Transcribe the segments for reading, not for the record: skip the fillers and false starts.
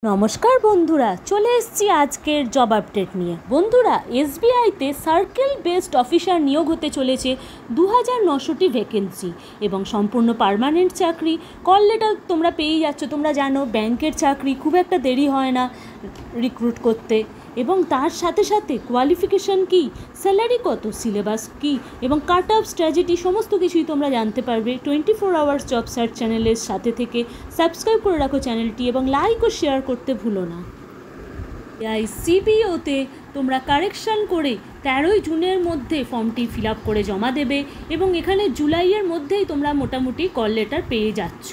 নমস্কার বন্ধুরা, চলে এসেছি আজকের জব আপডেট নিয়ে। বন্ধুরা, এসবিআইতে সার্কেল বেসড অফিসার নিয়োগ হতে চলেছে 2900টি ভ্যাকেন্সি এবং সম্পূর্ণ পার্মানেন্ট চাকরি। কল লেটার তোমরা পেয়েই যাচ্ছ। তোমরা জানো ব্যাংকের চাকরি খুব একটা দেরি হয় না রিক্রুট করতে, এবং তার সাথে সাথে কোয়ালিফিকেশান কী, স্যালারি কত, সিলেবাস কী এবং কাট অফ স্ট্র্যাটেজি সমস্ত কিছুই তোমরা জানতে পারবে 24 আওয়ার্স জব সার্চ চ্যানেলের সাথে থেকে। সাবস্ক্রাইব করে রাখো চ্যানেলটি এবং লাইক ও শেয়ার করতে ভুলো না। সিবিওতে তোমরা কারেকশান করে 13 জুনের মধ্যে ফর্মটি ফিল আপ করে জমা দেবে এবং এখানে জুলাইয়ের মধ্যেই তোমরা মোটামুটি কল লেটার পেয়ে যাচ্ছ।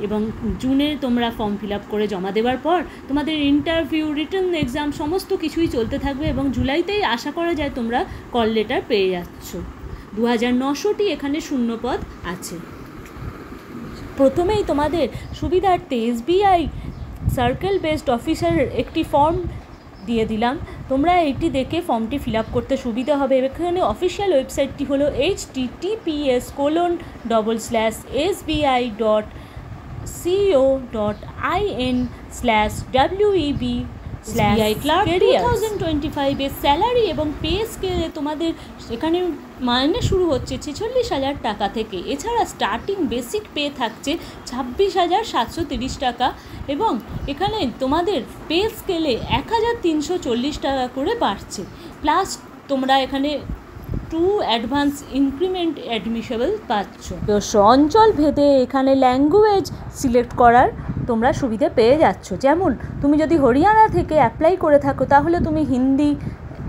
এবং জুনে তোমরা ফর্ম ফিল আপ করে জমা দেওয়ার পর তোমাদের ইন্টারভিউ, রিটেন এক্সাম সমস্ত কিছুই চলতে থাকবে এবং জুলাইতেই আশা করা যায় তোমরা কল লেটার পেয়ে যাচ্ছ। 2900টি এখানে শূন্যপদ আছে। প্রথমেই তোমাদের সুবিধার্থে এসবিআই সার্কেল বেসড অফিসারের একটি ফর্ম দিয়ে দিলাম। তোমরা এটি দেখে ফর্মটি ফিল আপ করতে সুবিধা হবে। এখানে অফিসিয়াল ওয়েবসাইটটি হলো https://sbi.co.in/web/clerk 2025 স্যালারি এবং পে স্কেলে তোমাদের এখানে মাইনে শুরু হচ্ছে 46,000 টাকা থেকে। এছাড়া স্টার্টিং বেসিক পে থাকছে 26,730 টাকা এবং এখানে তোমাদের পে স্কেলে 1,340 টাকা করে বাড়ছে। প্লাস তোমরা এখানে 2 অ্যাডভান্স ইনক্রিমেন্ট অ্যাডমিসেবল পাচ্ছ। অঞ্চল ভেদে এখানে ল্যাঙ্গুয়েজ সিলেক্ট করার তোমরা সুবিধা পেয়ে যাচ্ছ। যেমন তুমি যদি হরিয়ানা থেকে অ্যাপ্লাই করে থাকো তাহলে তুমি হিন্দি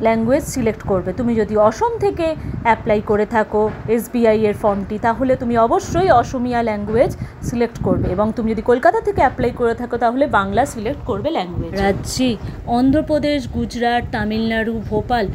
ল্যাঙ্গুয়েজ সিলেক্ট করবে। তুমি যদি অসম থেকে অ্যাপ্লাই করে থাকো এসবিআই এর ফর্মটি তাহলে তুমি অবশ্যই অসমিয়া ল্যাঙ্গুয়েজ সিলেক্ট করবে, এবং তুমি যদি কলকাতা থেকে অ্যাপ্লাই করে থাকো তাহলে বাংলা সিলেক্ট করবে ল্যাঙ্গুয়েজ। রাজ্যে অন্ধ্রপ্রদেশ, গুজরাট, তামিলনাড়ু, ভোপাল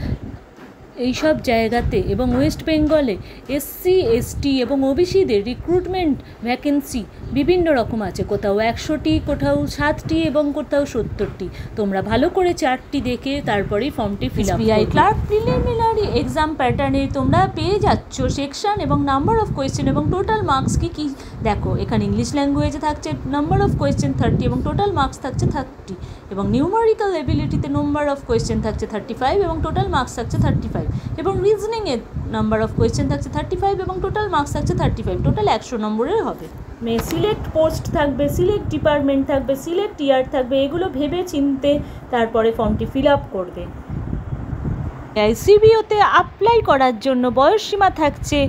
এইসব জায়গাতে এবং ওয়েস্ট বেঙ্গলে এসসি, এসটি এবং ওবিসিদের রিক্রুটমেন্ট ভ্যাকেন্সি বিভিন্ন রকম আছে। কোথাও 100টি, কোথাও 7টি এবং কোথাও 70টি। তোমরা ভালো করে চার্টটি দেখে তারপরেই ফর্মটি ফিল আপ করবে। এসবিআই ক্লার্ক প্রিলিমিনারি এক্সাম প্যাটার্নে তোমরা পেয়ে যাচ্ছ সেকশন এবং নাম্বার অফ কোয়েশ্চেন এবং টোটাল মার্কস কী দেখো। এখানে ইংলিশ ল্যাঙ্গুয়েজে থাকছে নাম্বার অফ কোয়েশ্চেন 30 এবং টোটাল মার্কস থাকছে 30, এবং নিউমারিক্যাল এবিলিটিতে নাম্বার অফ কোয়েশ্চেন থাকছে 35 এবং টোটাল মার্কস থাকছে 35, এবং রিজনিংয়ে নাম্বার অফ কোয়েশ্চেন থাকছে 35 এবং টোটাল মার্কস থাকছে 35। টোটাল 100 নম্বরের হবে। সিলেক্ট পোস্ট থাকবে, সিলেক্ট ডিপার্টমেন্ট থাকবে, সিলেক্ট ইয়ার থাকবে। এগুলো ভেবে চিনতে তারপরে ফর্মটি ফিল আপ করবে। সিবিওতে অ্যাপ্লাই করার জন্য বয়সসীমা থাকছে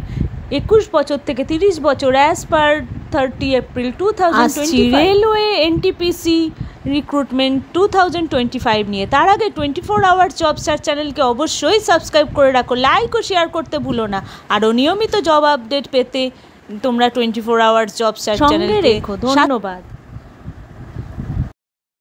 21 বছর থেকে 30 বছর as per 30 April 2025। Railway NTPC recruitment 2025 নিয়ে। তার আগে 24 আওয়ার্স জব সার্চ চ্যানেলকে অবশ্যই সাবস্ক্রাইব করে রাখো, লাইক ও শেয়ার করতে ভুলো না। আরও নিয়মিত জব আপডেট পেতে তোমরা 24 আওয়ার্স জব সার্চ চ্যানেলকে রেখো। ধন্যবাদ।